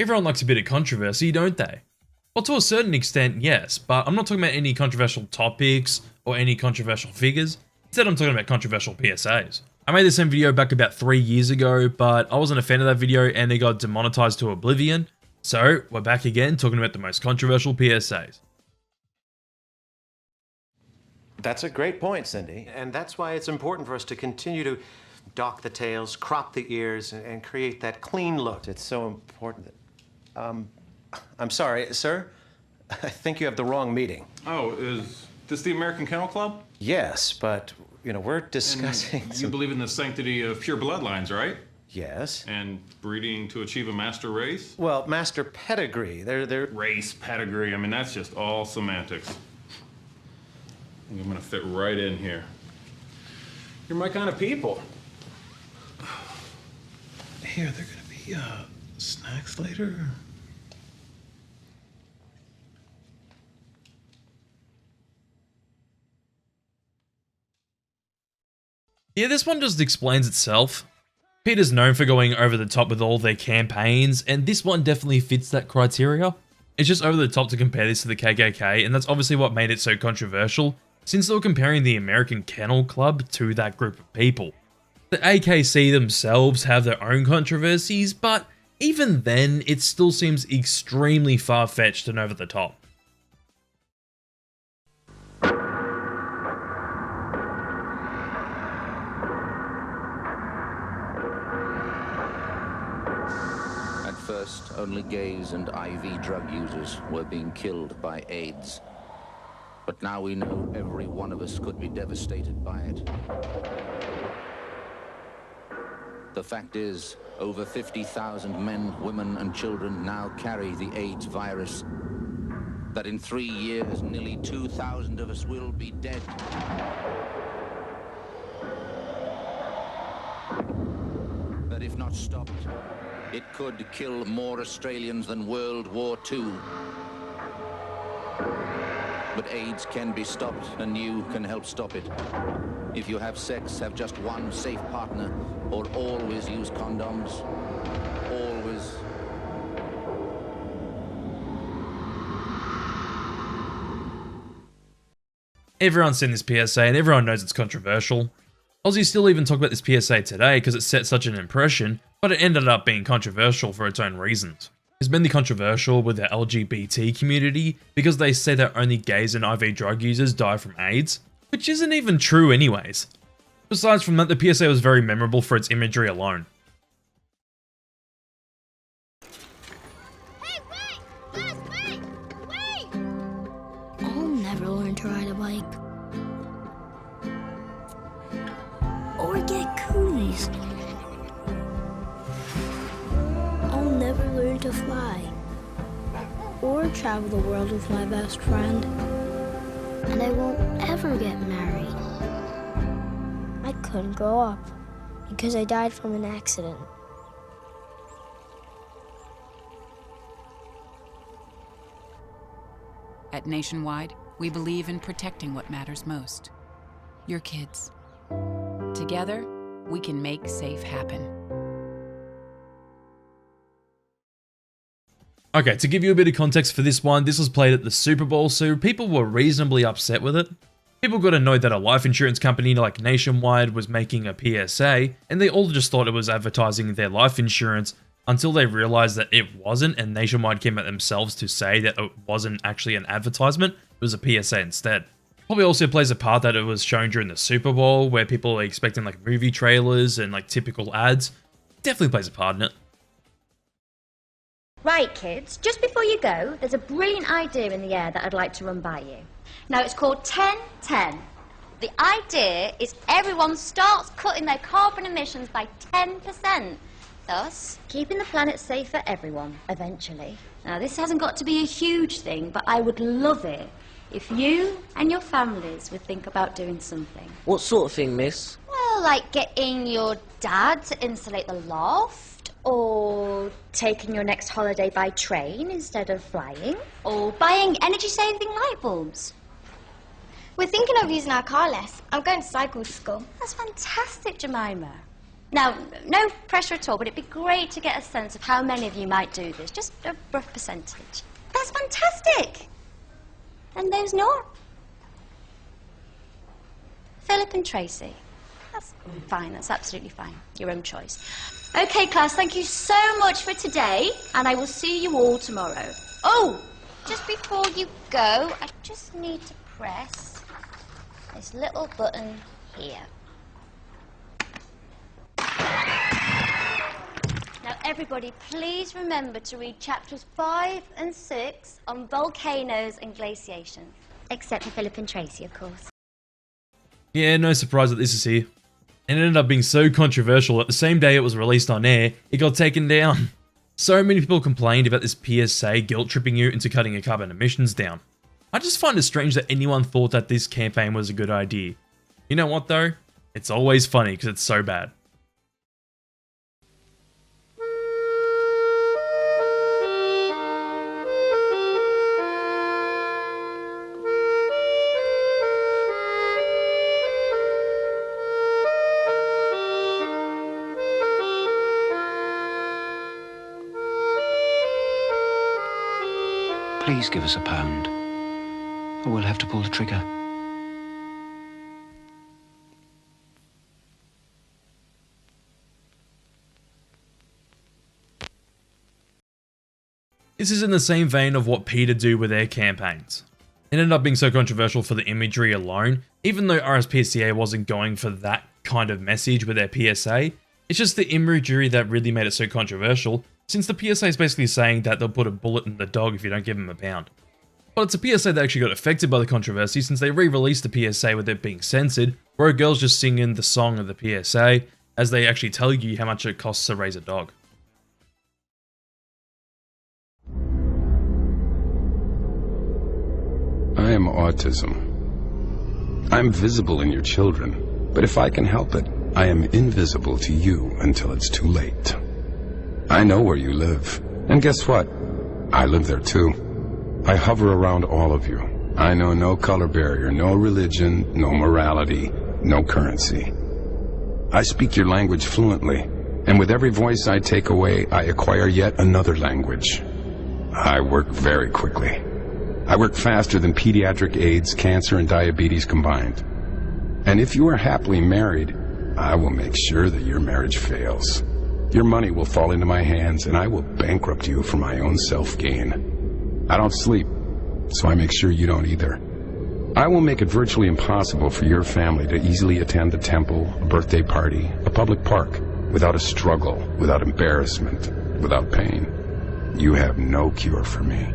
Everyone likes a bit of controversy, don't they? Well, to a certain extent, yes, but I'm not talking about any controversial topics or any controversial figures. Instead, I'm talking about controversial PSAs. I made the same video back about 3 years ago, but I wasn't a fan of that video and it got demonetized to oblivion. So, we're back again talking about the most controversial PSAs. That's a great point, Cindy. And that's why it's important for us to continue to dock the tails, crop the ears, and create that clean look. It's so important that... I'm sorry, sir. I think you have the wrong meeting. Oh, is this the American Kennel Club? Yes, but, you know, we're discussing... You believe in the sanctity of pure bloodlines, right? Yes. And breeding to achieve a master race? Well, master pedigree. They're... Race, pedigree, I mean, that's just all semantics. I think I'm gonna fit right in here. You're my kind of people. Here, they're gonna be, snacks later? Yeah, this one just explains itself. Peter's known for going over the top with all their campaigns, and this one definitely fits that criteria. It's just over the top to compare this to the KKK, and that's obviously what made it so controversial, since they were comparing the American Kennel Club to that group of people. The AKC themselves have their own controversies, but even then, it still seems extremely far-fetched and over the top. At first, only gays and IV drug users were being killed by AIDS. But now we know every one of us could be devastated by it. The fact is, over 50,000 men, women, and children now carry the AIDS virus. That in 3 years, nearly 2,000 of us will be dead. That if not stopped, it could kill more Australians than World War II. But AIDS can be stopped, and you can help stop it. If you have sex, have just one safe partner, or always use condoms. Always. Everyone's seen this PSA and everyone knows it's controversial. Aussie still even talk about this PSA today because it set such an impression, but it ended up being controversial for its own reasons. It's mainly controversial with the LGBT community because they say that only gays and IV drug users die from AIDS, which isn't even true anyways. Besides from that, the PSA was very memorable for its imagery alone. Hey, wait! Guys, wait! Wait! I'll never learn to ride a bike. Or get coolies. I'll never learn to fly. Or travel the world with my best friend. And I won't ever get married. I couldn't grow up because I died from an accident. At Nationwide, we believe in protecting what matters most. Your kids. Together, we can make safe happen. Okay, to give you a bit of context for this one, this was played at the Super Bowl, so people were reasonably upset with it. People got annoyed that a life insurance company like Nationwide was making a PSA, and they all just thought it was advertising their life insurance until they realized that it wasn't, and Nationwide came out themselves to say that it wasn't actually an advertisement, it was a PSA instead. Probably also plays a part that it was shown during the Super Bowl, where people are expecting like movie trailers and like typical ads. Definitely plays a part in it. Right, kids, just before you go, there's a brilliant idea in the air that I'd like to run by you. Now, it's called 10-10. The idea is everyone starts cutting their carbon emissions by 10%, thus keeping the planet safe for everyone, eventually. Now, this hasn't got to be a huge thing, but I would love it if you and your families would think about doing something. What sort of thing, miss? Well, like getting your dad to insulate the loft, or taking your next holiday by train instead of flying, or buying energy-saving light bulbs. We're thinking of using our car less. I'm going to cycle to school. That's fantastic, Jemima. Now, no pressure at all, but it'd be great to get a sense of how many of you might do this. Just a rough percentage. That's fantastic. And those not? Philip and Tracy. That's fine, that's absolutely fine. Your own choice. Okay, class, thank you so much for today, and I will see you all tomorrow. Oh, just before you go, I just need to press this little button here. Now, everybody, please remember to read chapters 5 and 6 on volcanoes and glaciation. Except for Philip and Tracy, of course. Yeah, no surprise that this is here. And it ended up being so controversial that the same day it was released on air, it got taken down. So many people complained about this PSA guilt-tripping you into cutting your carbon emissions down. I just find it strange that anyone thought that this campaign was a good idea. You know what though? It's always funny because it's so bad. Please give us £1, or we'll have to pull the trigger. This is in the same vein of what PETA do with their campaigns. It ended up being so controversial for the imagery alone, even though RSPCA wasn't going for that kind of message with their PSA, it's just the imagery that really made it so controversial, since the PSA is basically saying that they'll put a bullet in the dog if you don't give him a pound. But it's a PSA that actually got affected by the controversy since they re-released the PSA with it being censored, where a girl's just singing the song of the PSA, as they actually tell you how much it costs to raise a dog. I am autism. I'm visible in your children, but if I can help it, I am invisible to you until it's too late. I know where you live, and guess what? I live there too. I hover around all of you. I know no color barrier, no religion, no morality, no currency. I speak your language fluently, and with every voice I take away, I acquire yet another language. I work very quickly. I work faster than pediatric AIDS, cancer, and diabetes combined. And if you are happily married, I will make sure that your marriage fails. Your money will fall into my hands, and I will bankrupt you for my own self-gain. I don't sleep, so I make sure you don't either. I will make it virtually impossible for your family to easily attend a temple, a birthday party, a public park, without a struggle, without embarrassment, without pain. You have no cure for me.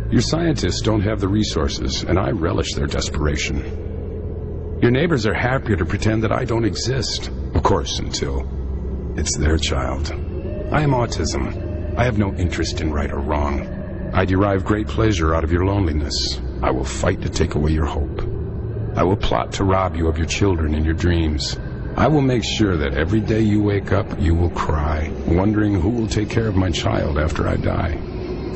Your scientists don't have the resources, and I relish their desperation. Your neighbors are happier to pretend that I don't exist, of course, until it's their child. I am autism. I have no interest in right or wrong. I derive great pleasure out of your loneliness. I will fight to take away your hope. I will plot to rob you of your children and your dreams. I will make sure that every day you wake up, you will cry, wondering who will take care of my child after I die.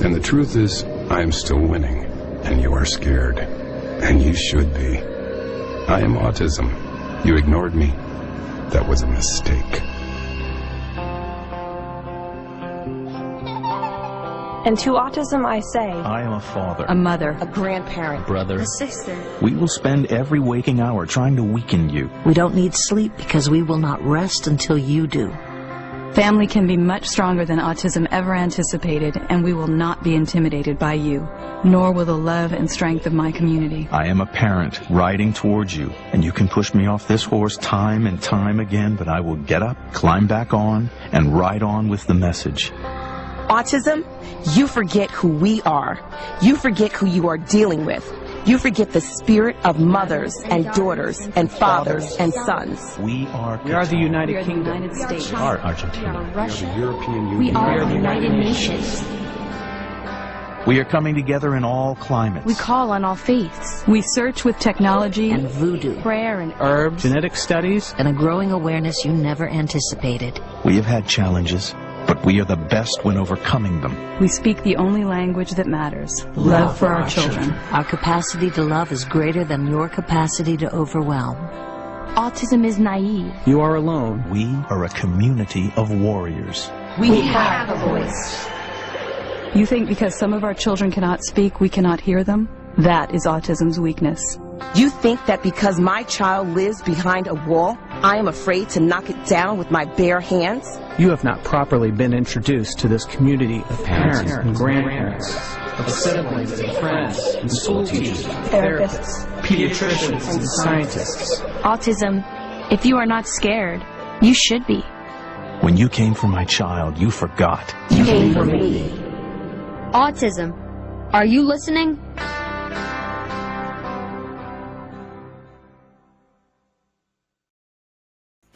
And the truth is, I am still winning, and you are scared, and you should be. I am autism. You ignored me. That was a mistake. And to autism I say, I am a father, A mother. a grandparent, a brother, a sister. We will spend every waking hour trying to weaken you. We don't need sleep because we will not rest until you do. Family can be much stronger than autism ever anticipated, and we will not be intimidated by you, nor will the love and strength of my community. I am a parent riding towards you, and you can push me off this horse time and time again, but I will get up, climb back on, and ride on with the message. Autism, you forget who we are. You forget who you are dealing with. You forget the spirit of mothers and daughters and fathers and sons. We are the United Kingdom. The United States. We are Argentina. We are the European Union. We are the United Nations. We are coming together in all climates. We call on all faiths. We search with technology And voodoo. prayer and herbs, genetic studies, And a growing awareness you never anticipated. We have had challenges, but we are the best when overcoming them. we speak the only language that matters, love for our children. Our capacity to love is greater than your capacity to overwhelm. Autism is naive. You are alone. We are a community of warriors. We have a voice. You think because some of our children cannot speak, we cannot hear them? That is autism's weakness. You think that because my child lives behind a wall, I am afraid to knock it down with my bare hands? You have not properly been introduced to this community of parents and grandparents, of siblings and friends and school teachers, therapists, pediatricians and scientists. Autism, if you are not scared, you should be. When you came for my child, you forgot. You came for me. Autism, are you listening?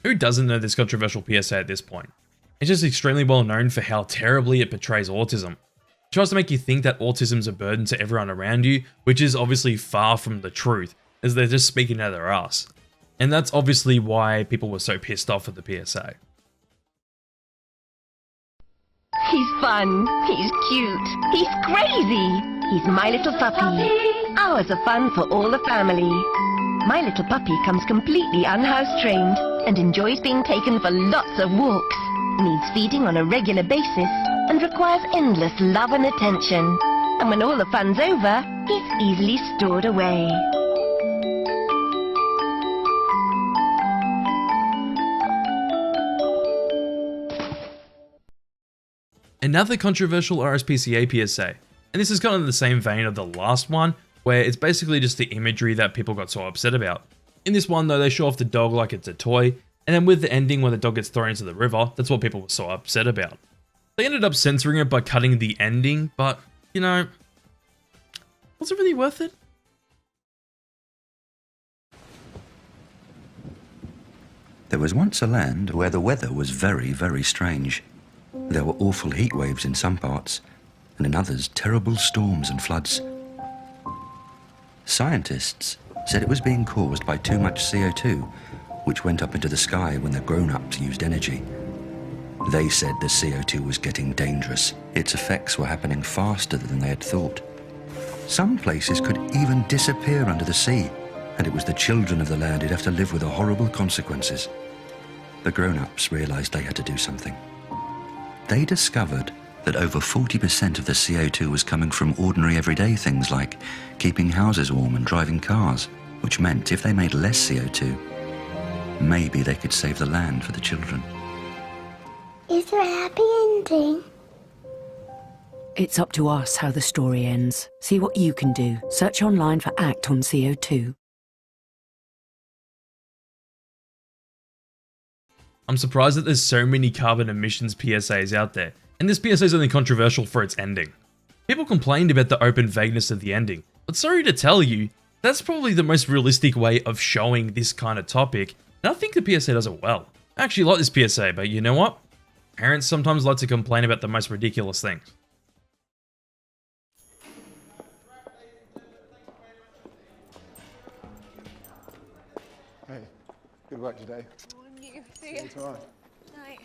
Who doesn't know this controversial PSA at this point? It's just extremely well known for how terribly it portrays autism. It tries to make you think that autism's a burden to everyone around you, which is obviously far from the truth, as they're just speaking out of their ass. And that's obviously why people were so pissed off at the PSA. He's fun, he's cute, he's crazy. He's my little puppy. Hours of fun for all the family. My little puppy comes completely unhouse trained and enjoys being taken for lots of walks, needs feeding on a regular basis, and requires endless love and attention. And when all the fun's over, he's easily stored away. Another controversial RSPCA PSA, and this is kind of in the same vein of the last one, where it's basically just the imagery that people got so upset about. In this one though, they show off the dog like it's a toy, and then with the ending where the dog gets thrown into the river, that's what people were so upset about. They ended up censoring it by cutting the ending, but, you know, was it really worth it? There was once a land where the weather was very, very strange. There were awful heat waves in some parts, and in others terrible storms and floods. Scientists said it was being caused by too much CO2, which went up into the sky when the grown-ups used energy. They said the CO2 was getting dangerous. Its effects were happening faster than they had thought. Some places could even disappear under the sea, and it was the children of the land who'd have to live with the horrible consequences. The grown-ups realized they had to do something. They discovered that over 40% of the CO2 was coming from ordinary everyday things like keeping houses warm and driving cars, which meant if they made less CO2, maybe they could save the land for the children. Is there a happy ending? It's up to us how the story ends. See what you can do. Search online for ACT on CO2. I'm surprised that there's so many carbon emissions PSAs out there, and this PSA is only controversial for its ending. People complained about the open vagueness of the ending, but sorry to tell you, that's probably the most realistic way of showing this kind of topic, and I think the PSA does it well. I actually like this PSA, but you know what? Parents sometimes like to complain about the most ridiculous things. Hey, good work today. See you tomorrow. Night.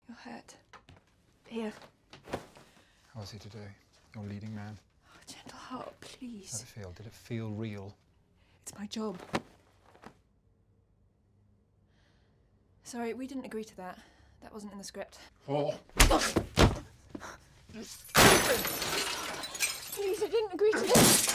You're hurt. Here. How is he today? Your leading man? Oh, gentle heart, please. How did it feel? Did it feel real? It's my job. Sorry, we didn't agree to that. That wasn't in the script. Oh. Please, I didn't agree to this.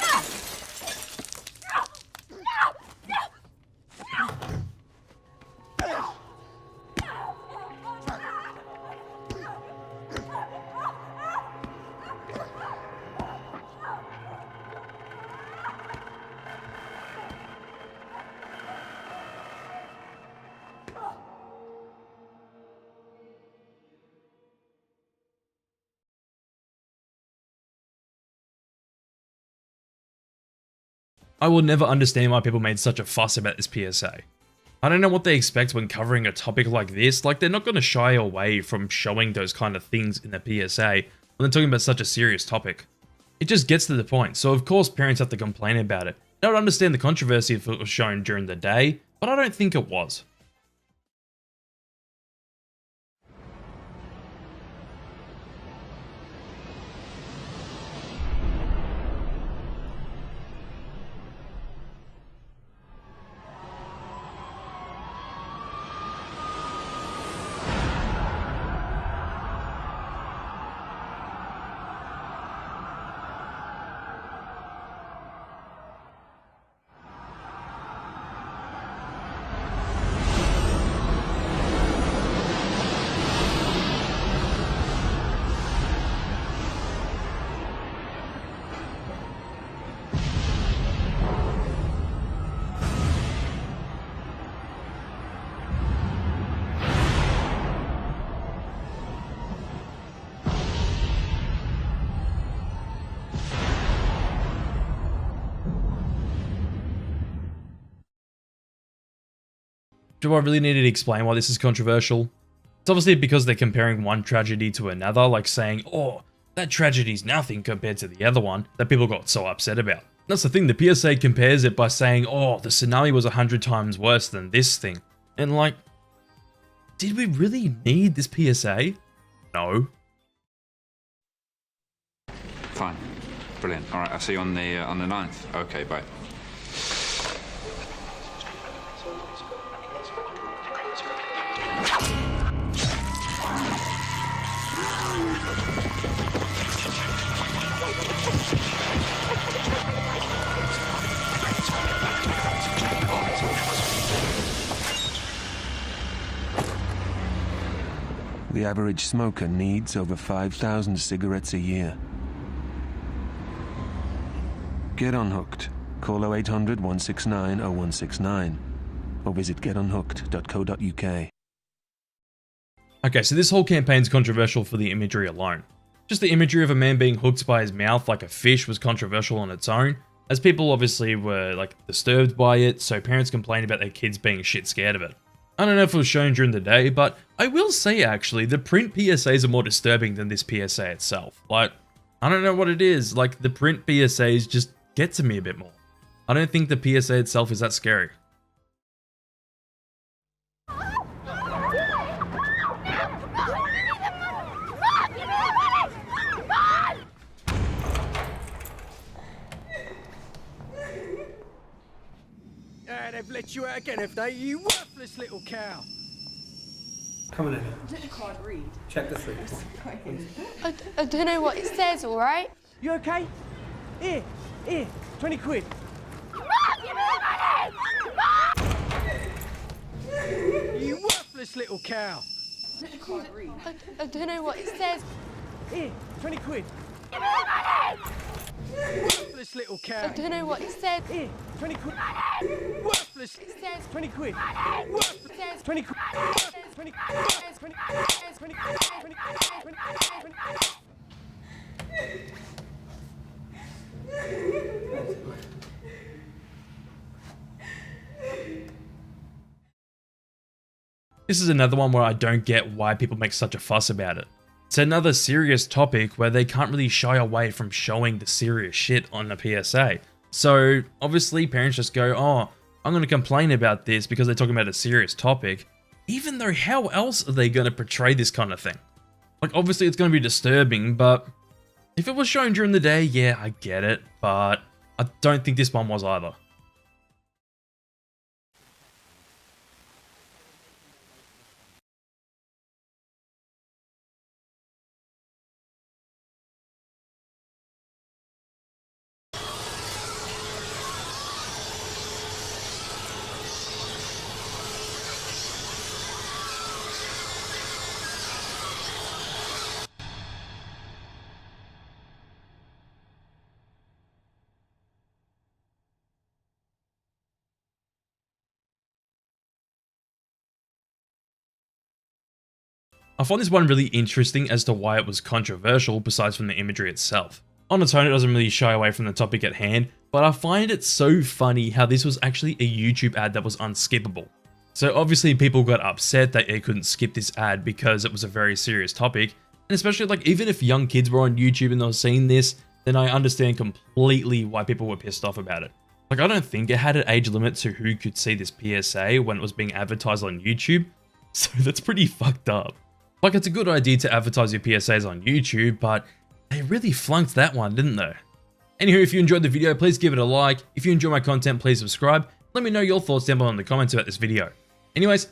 I will never understand why people made such a fuss about this PSA. I don't know what they expect when covering a topic like this, like they're not going to shy away from showing those kind of things in a PSA when they're talking about such a serious topic. It just gets to the point, so of course parents have to complain about it. I would understand the controversy if it was shown during the day, but I don't think it was. Do I really need to explain why this is controversial? It's obviously because they're comparing one tragedy to another, like saying, oh, that tragedy's nothing compared to the other one, that people got so upset about. That's the thing, the PSA compares it by saying, oh, the tsunami was 100 times worse than this thing. And like, did we really need this PSA? No. Fine. Brilliant. All right, I'll see you on the 9th. Okay, bye. The average smoker needs over 5,000 cigarettes a year. Get unhooked. Call 0800 169 0169 or visit getunhooked.co.uk. Okay, so this whole campaign's controversial for the imagery alone. Just the imagery of a man being hooked by his mouth like a fish was controversial on its own, as people obviously were like disturbed by it, so parents complained about their kids being shit scared of it. I don't know if it was shown during the day, but I will say actually, the print PSAs are more disturbing than this PSA itself. Like, I don't know what it is, like the print PSAs just get to me a bit more. I don't think the PSA itself is that scary. They've let you out again, have they? You worthless little cow. Come on in. Let the card read. Check the sleep. I don't know what it says, all right? You okay? Here, 20 quid. Mom, give me the money! You worthless little cow. Let the card read. I don't know what it says. Here, 20 quid. Give me the money! Worthless little cow. I don't know what it said. Here, 20 quid. Worthless. It says 20 quid. money. Worthless. It says 20 quid. 20 quid. 20 This is another one where I don't get why people make such a fuss about it. It's another serious topic where they can't really shy away from showing the serious shit on a PSA. So obviously parents just go, oh, I'm going to complain about this because they're talking about a serious topic, even though how else are they going to portray this kind of thing? Like obviously it's going to be disturbing, but if it was shown during the day, yeah, I get it, but I don't think this one was either. I find this one really interesting as to why it was controversial besides from the imagery itself. On its own, it doesn't really shy away from the topic at hand, but I find it so funny how this was actually a YouTube ad that was unskippable. So obviously people got upset that they couldn't skip this ad because it was a very serious topic, and especially like even if young kids were on YouTube and they were seeing this, then I understand completely why people were pissed off about it. Like I don't think it had an age limit to who could see this PSA when it was being advertised on YouTube, so that's pretty fucked up. Like it's a good idea to advertise your PSAs on YouTube, but they really flunked that one, didn't they? Anywho, if you enjoyed the video, please give it a like. If you enjoy my content, please subscribe. Let me know your thoughts down below in the comments about this video. Anyways,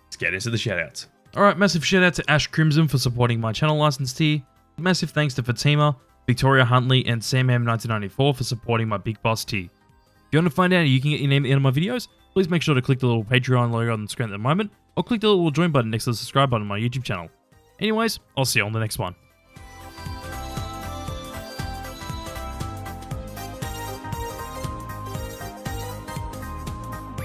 let's get into the shoutouts. Alright, massive shout out to Ash Crimson for supporting my channel licensed tier. Massive thanks to Fatima, Victoria Huntley, and SamM1994 for supporting my Big Boss tier. If you want to find out how you can get your name at the end of my videos, please make sure to click the little Patreon logo on the screen at the moment, or click the little join button next to the subscribe button on my YouTube channel. Anyways, I'll see you on the next one.